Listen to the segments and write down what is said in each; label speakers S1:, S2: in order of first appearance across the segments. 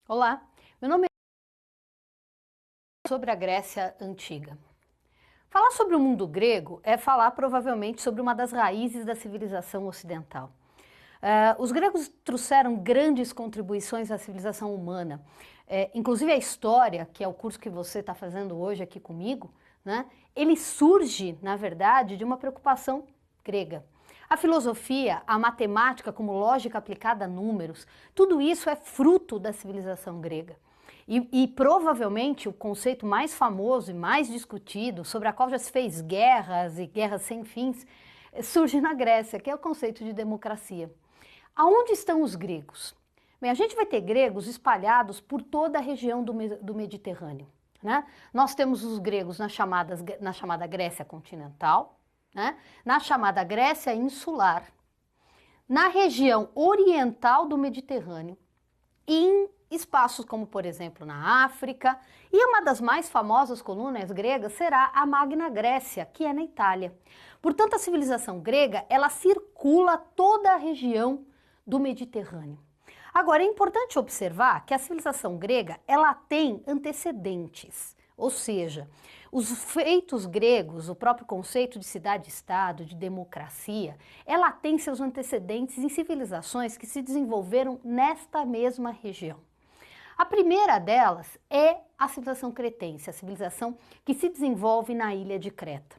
S1: Olá, meu nome é sobre a Grécia Antiga. Falar sobre o mundo grego é falar provavelmente sobre uma das raízes da civilização ocidental. Os gregos trouxeram grandes contribuições à civilização humana. Inclusive a história, que é o curso que você está fazendo hoje aqui comigo, né, ele surge, na verdade, de uma preocupação grega. A filosofia, a matemática como lógica aplicada a números, tudo isso é fruto da civilização grega. E provavelmente o conceito mais famoso e mais discutido, sobre a qual já se fez guerras e guerras sem fins, surge na Grécia, que é o conceito de democracia. Aonde estão os gregos? Bem, a gente vai ter gregos espalhados por toda a região do Mediterrâneo, né? Nós temos os gregos na chamada Grécia continental, né? Na chamada Grécia insular, na região oriental do Mediterrâneo, em espaços como, por exemplo, na África, e uma das mais famosas colunas gregas será a Magna Grécia, que é na Itália. Portanto, a civilização grega, ela circula toda a região do Mediterrâneo. Agora, é importante observar que a civilização grega, ela tem antecedentes, ou seja, os feitos gregos, o próprio conceito de cidade-estado, de democracia, ela tem seus antecedentes em civilizações que se desenvolveram nesta mesma região. A primeira delas é a civilização cretense, a civilização que se desenvolve na ilha de Creta.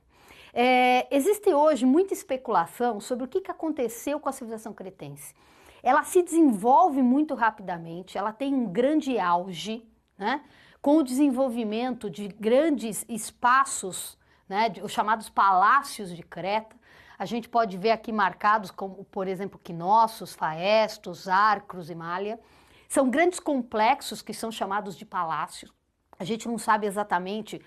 S1: Existe hoje muita especulação sobre o que aconteceu com a civilização cretense. Ela se desenvolve muito rapidamente, ela tem um grande auge, né, com o desenvolvimento de grandes espaços, né, os chamados palácios de Creta. A gente pode ver aqui marcados como, por exemplo, Knossos, Faestos, Arcos e Malha. São grandes complexos que são chamados de palácios. A gente não sabe exatamente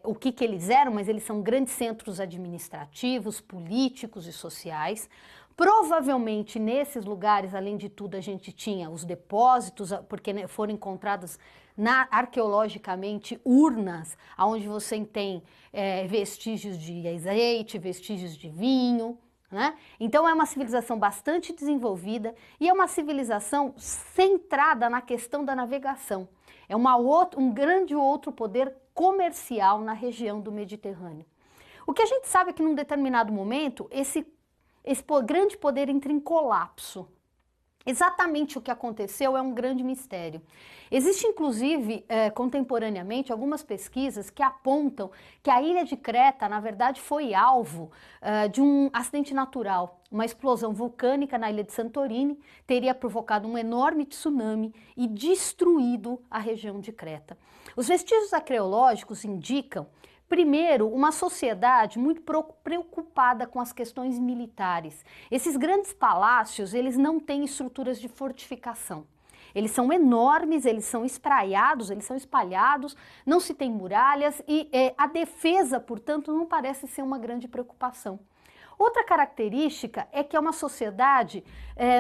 S1: o que eles eram, mas eles são grandes centros administrativos, políticos e sociais. Provavelmente nesses lugares, além de tudo, a gente tinha os depósitos, porque foram encontradas arqueologicamente urnas, onde você tem vestígios de azeite, vestígios de vinho, né? Então é uma civilização bastante desenvolvida e é uma civilização centrada na questão da navegação. É um grande outro poder comercial na região do Mediterrâneo. O que a gente sabe é que num determinado momento esse grande poder entra em colapso. Exatamente o que aconteceu é um grande mistério. Existe, inclusive, contemporaneamente, algumas pesquisas que apontam que a ilha de Creta, na verdade, foi alvo de um acidente natural. Uma explosão vulcânica na ilha de Santorini teria provocado um enorme tsunami e destruído a região de Creta. Os vestígios arqueológicos indicam, primeiro, uma sociedade muito preocupada com as questões militares. Esses grandes palácios, eles não têm estruturas de fortificação. Eles são enormes, eles são espraiados, eles são espalhados, não se tem muralhas e a defesa, portanto, não parece ser uma grande preocupação. Outra característica é que é uma sociedade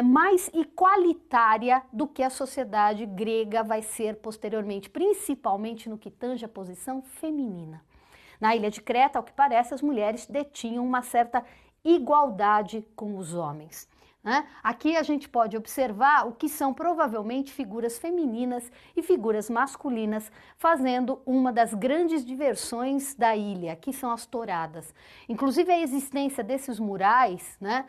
S1: mais igualitária do que a sociedade grega vai ser posteriormente, principalmente no que tange a posição feminina. Na ilha de Creta, ao que parece, as mulheres detinham uma certa igualdade com os homens, né? Aqui a gente pode observar o que são provavelmente figuras femininas e figuras masculinas fazendo uma das grandes diversões da ilha, que são as touradas. Inclusive a existência desses murais, né,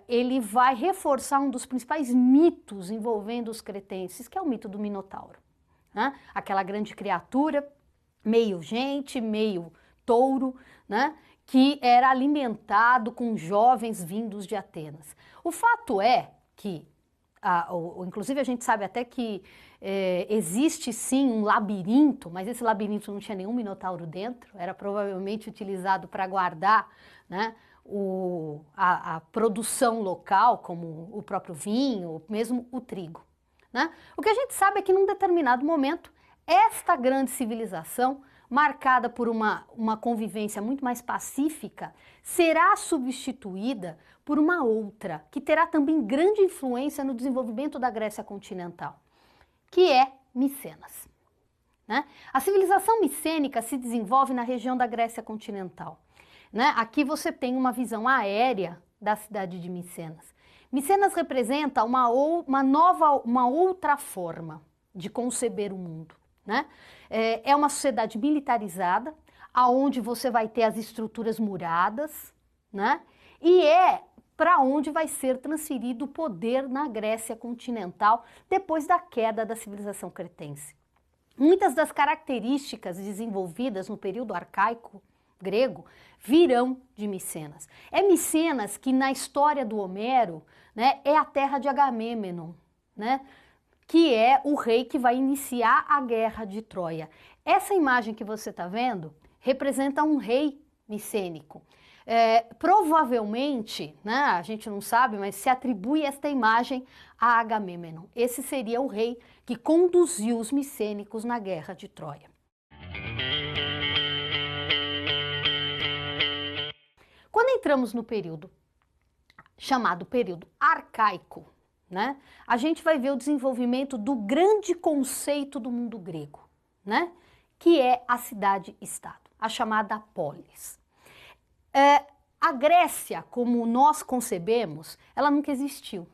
S1: ele vai reforçar um dos principais mitos envolvendo os cretenses, que é o mito do Minotauro, né? Aquela grande criatura meio gente, meio touro, né, que era alimentado com jovens vindos de Atenas. O fato é que, inclusive a gente sabe até que existe sim um labirinto, mas esse labirinto não tinha nenhum minotauro dentro, era provavelmente utilizado para guardar, né, a produção local, como o próprio vinho, mesmo o trigo, né? O que a gente sabe é que num determinado momento, esta grande civilização, marcada por uma convivência muito mais pacífica, será substituída por uma outra, que terá também grande influência no desenvolvimento da Grécia continental, que é Micenas, né? A civilização micênica se desenvolve na região da Grécia continental. né? Aqui você tem uma visão aérea da cidade de Micenas. Micenas representa uma outra forma de conceber o mundo, né? É uma sociedade militarizada, aonde você vai ter as estruturas muradas, né? E é para onde vai ser transferido o poder na Grécia continental depois da queda da civilização cretense. Muitas das características desenvolvidas no período arcaico grego virão de Micenas. É Micenas que na história do Homero, né, é a terra de Agamêmnon, né, que é o rei que vai iniciar a guerra de Troia. Essa imagem que você está vendo representa um rei micênico. Provavelmente, né, a gente não sabe, mas se atribui esta imagem a Agamêmnon. Esse seria o rei que conduziu os micênicos na guerra de Troia. Quando entramos no período chamado período arcaico, né, a gente vai ver o desenvolvimento do grande conceito do mundo grego, né, que é a cidade-estado, a chamada polis. A Grécia, como nós concebemos, ela nunca existiu.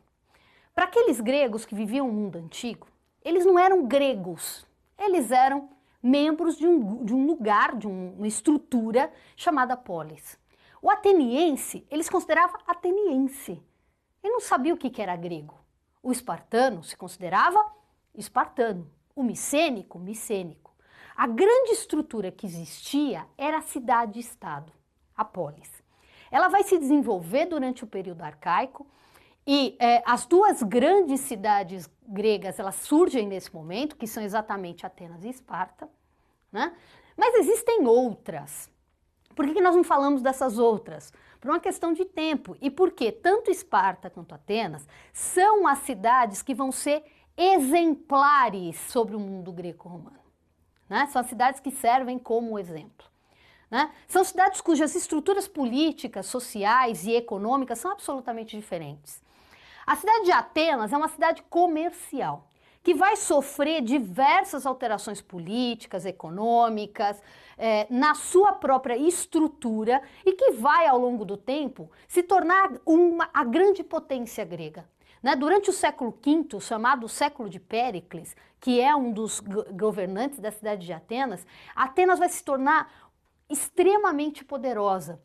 S1: Para aqueles gregos que viviam no mundo antigo, eles não eram gregos, eles eram membros de um lugar, de uma estrutura chamada polis. O ateniense, eles consideravam ateniense, ele não sabia o que era grego. O espartano se considerava espartano, o micênico, micênico. A grande estrutura que existia era a cidade-estado, a polis. Ela vai se desenvolver durante o período arcaico e as duas grandes cidades gregas, elas surgem nesse momento, que são exatamente Atenas e Esparta, né? Mas existem outras. Por que nós não falamos dessas outras? Por uma questão de tempo. E porque tanto Esparta quanto Atenas são as cidades que vão ser exemplares sobre o mundo greco-romano, né? São as cidades que servem como exemplo, né? São cidades cujas estruturas políticas, sociais e econômicas são absolutamente diferentes. A cidade de Atenas é uma cidade comercial, que vai sofrer diversas alterações políticas, econômicas, na sua própria estrutura e que vai, ao longo do tempo, se tornar a grande potência grega. Né? Durante o século V, chamado século de Péricles, que é um dos governantes da cidade de Atenas, Atenas vai se tornar extremamente poderosa,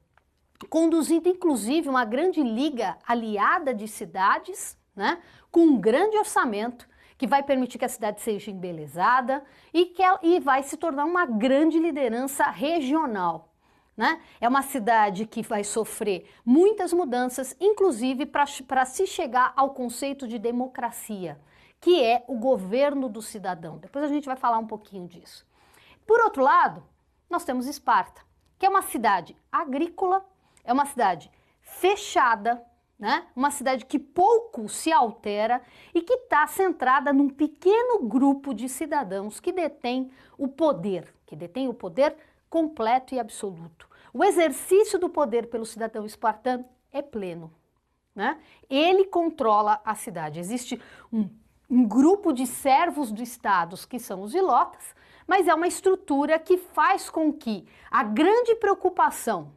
S1: conduzindo inclusive uma grande liga aliada de cidades, né, com um grande orçamento, que vai permitir que a cidade seja embelezada e vai se tornar uma grande liderança regional, né? É uma cidade que vai sofrer muitas mudanças, inclusive para se chegar ao conceito de democracia, que é o governo do cidadão. Depois a gente vai falar um pouquinho disso. Por outro lado, nós temos Esparta, que é uma cidade agrícola, é uma cidade fechada, né? Uma cidade que pouco se altera e que está centrada num pequeno grupo de cidadãos que detém o poder completo e absoluto. O exercício do poder pelo cidadão espartano é pleno, né? Ele controla a cidade. Existe um grupo de servos do Estado, que são os ilotas, mas é uma estrutura que faz com que a grande preocupação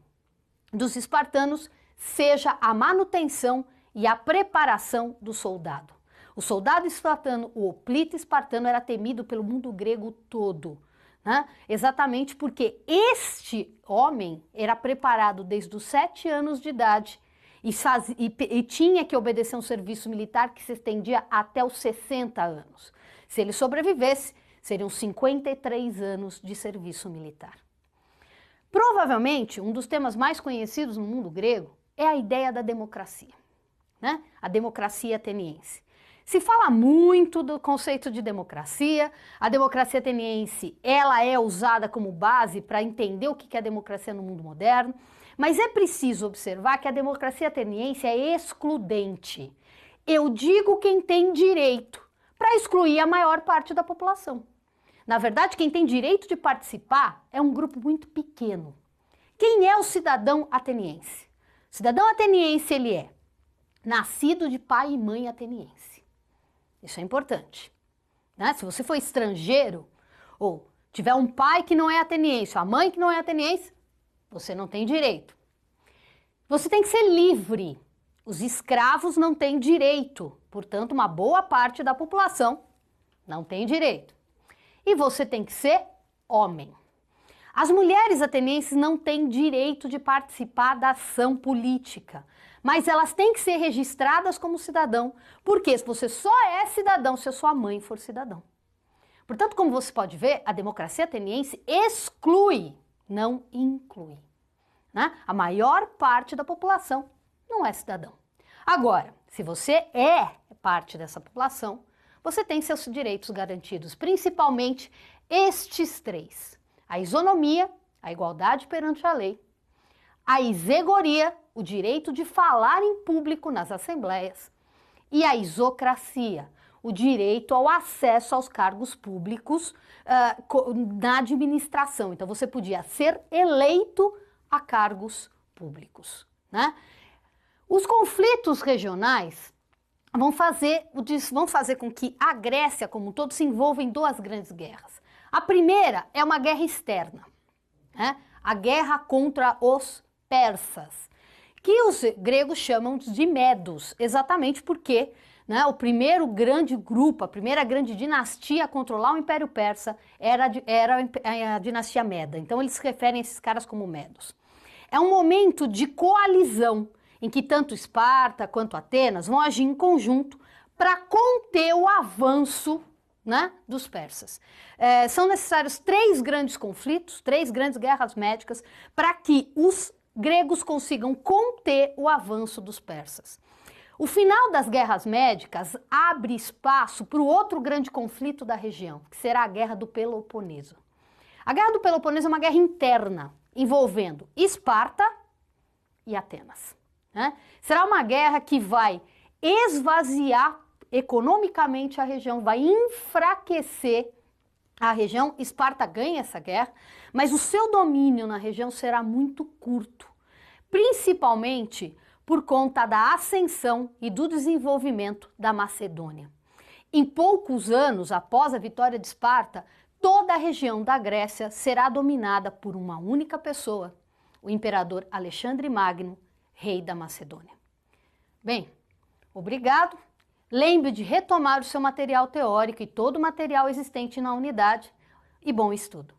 S1: dos espartanos seja a manutenção e a preparação do soldado. O soldado espartano, o hoplita espartano, era temido pelo mundo grego todo, né? Exatamente porque este homem era preparado desde os 7 anos de idade e tinha que obedecer um serviço militar que se estendia até os 60 anos. Se ele sobrevivesse, seriam 53 anos de serviço militar. Provavelmente, um dos temas mais conhecidos no mundo grego é a ideia da democracia, né? A democracia ateniense. Se fala muito do conceito de democracia, a democracia ateniense ela é usada como base para entender o que é a democracia no mundo moderno, mas é preciso observar que a democracia ateniense é excludente. Eu digo quem tem direito, para excluir a maior parte da população. Na verdade, quem tem direito de participar é um grupo muito pequeno. Quem é o cidadão ateniense? O cidadão ateniense, ele é nascido de pai e mãe ateniense. Isso é importante, né? Se você for estrangeiro ou tiver um pai que não é ateniense, a mãe que não é ateniense, você não tem direito. Você tem que ser livre. Os escravos não têm direito, portanto, uma boa parte da população não tem direito. E você tem que ser homem. As mulheres atenienses não têm direito de participar da ação política, mas elas têm que ser registradas como cidadão, porque você só é cidadão se a sua mãe for cidadão. Portanto, como você pode ver, a democracia ateniense exclui, não inclui, né? A maior parte da população não é cidadão. Agora, se você é parte dessa população, você tem seus direitos garantidos, principalmente estes três: a isonomia, a igualdade perante a lei, a isegoria, o direito de falar em público nas assembleias, e a isocracia, o direito ao acesso aos cargos públicos na administração. Então, você podia ser eleito a cargos públicos, né? Os conflitos regionais vão fazer com que a Grécia como um todo se envolva em duas grandes guerras. A primeira é uma guerra externa, né? A guerra contra os persas, que os gregos chamam de Medos, exatamente porque, né, o primeiro grande grupo, a primeira grande dinastia a controlar o Império Persa era a dinastia Meda. Então eles se referem a esses caras como Medos. É um momento de coalizão em que tanto Esparta quanto Atenas vão agir em conjunto para conter o avanço, né, dos persas. São necessários três grandes conflitos, três grandes guerras médicas, para que os gregos consigam conter o avanço dos persas. O final das guerras médicas abre espaço para o outro grande conflito da região, que será a Guerra do Peloponeso. A Guerra do Peloponeso é uma guerra interna, envolvendo Esparta e Atenas, né? Será uma guerra que vai esvaziar economicamente a região, vai enfraquecer a região. Esparta ganha essa guerra, mas o seu domínio na região será muito curto, principalmente por conta da ascensão e do desenvolvimento da Macedônia. Em poucos anos após a vitória de Esparta, toda a região da Grécia será dominada por uma única pessoa, o imperador Alexandre Magno, rei da Macedônia. Bem, obrigado. Lembre de retomar o seu material teórico e todo o material existente na unidade, e bom estudo!